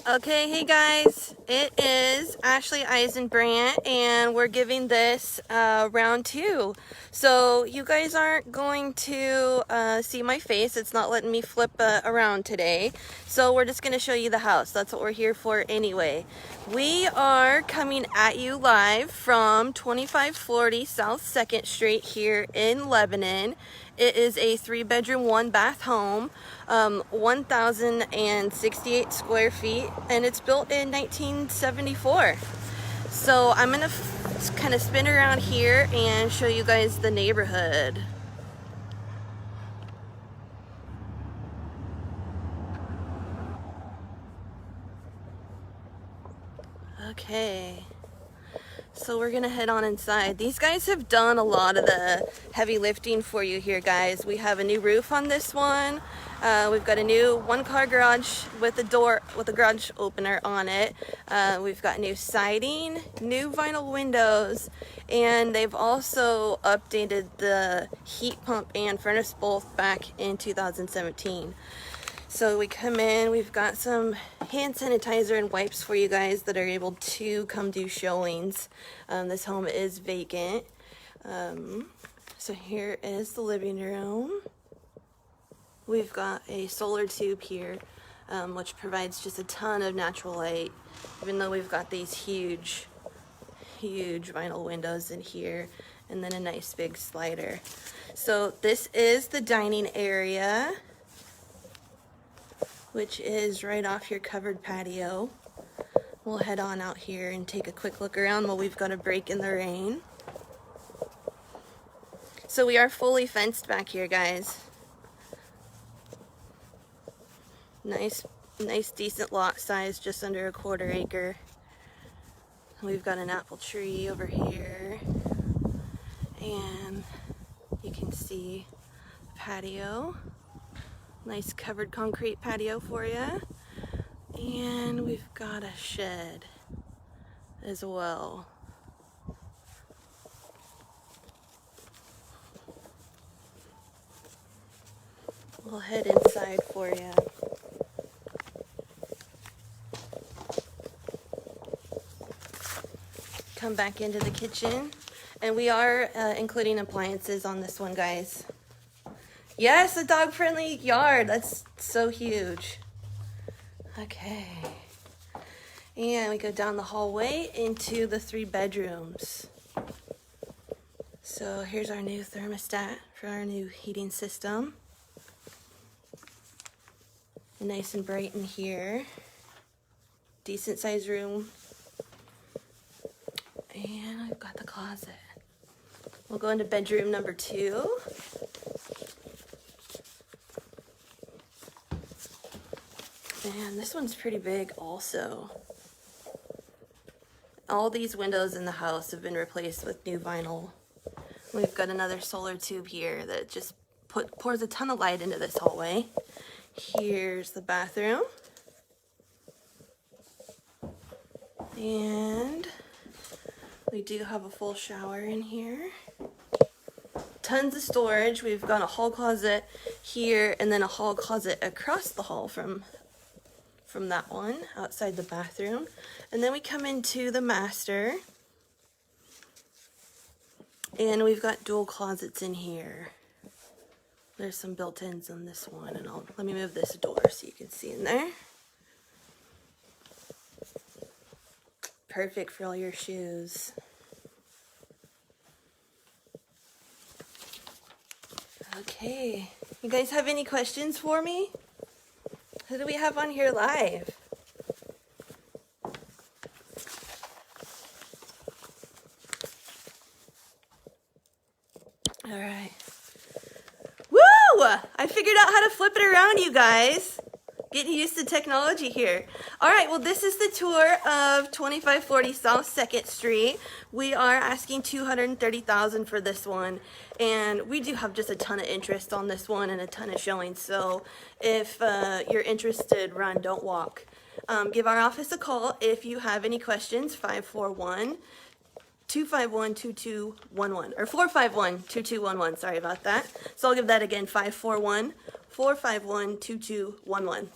Okay, hey guys, it is Ashley Eisenbrandt and we're giving this round two. So you guys aren't going to see my face. It's not letting me flip around today. So we're just going to show you the house. That's what we're here for anyway. We are coming at you live from 2540 South 2nd Street here in Lebanon. It is a 3-bedroom, 1-bath home, 1,068 square feet, and it's built in 1974. So I'm gonna kind of spin around here and show you guys the neighborhood. Okay. So we're gonna head on inside. These guys have done a lot of the heavy lifting for you here, guys. We have a new roof on this one. We've got a new 1-car garage with a door, with a garage opener on it. We've got new siding, new vinyl windows, and they've also updated the heat pump and furnace both back in 2017. So we come in, we've got some hand sanitizer and wipes for you guys that are able to come do showings. This home is vacant. So here is the living room. We've got a solar tube here, which provides just a ton of natural light, even though we've got these huge vinyl windows in here, and then a nice big slider. So this is the dining area, which is right off your covered patio. We'll head on out here and take a quick look around while we've got a break in the rain. So we are fully fenced back here, guys. Nice decent lot size, just under a 1/4 acre. We've got an apple tree over here, and you can see the patio. Nice covered concrete patio for you. And we've got a shed as well. We'll head inside for you. Come back into the kitchen. And we are including appliances on this one, guys. Yes, a dog-friendly yard. That's so huge. Okay. And we go down the hallway into the 3 bedrooms. So here's our new thermostat for our new heating system. Nice and bright in here. Decent sized room. And I've got the closet. We'll go into bedroom number 2. And this one's pretty big also. All these windows in the house have been replaced with new vinyl. We've got another solar tube here that just pours a ton of light into this hallway. Here's the bathroom. And we do have a full shower in here. Tons of storage. We've got a hall closet here and then a hall closet across the hall from that one outside the bathroom. And then we come into the master, and we've got dual closets in here. There's some built-ins on this one, and let me move this door so you can see in there. Perfect for all your shoes. Okay, you guys have any questions for me? Who do we have on here live? All right. Woo! I figured out how to flip it around, you guys. Getting used to technology here. All right, well, this is the tour of 2540 South 2nd Street. We are asking $230,000 for this one, and we do have just a ton of interest on this one and a ton of showings. So if you're interested, run, don't walk. Give our office a call if you have any questions, 541-251-2211, or 451-2211, sorry about that. So I'll give that again, 541-451-2211.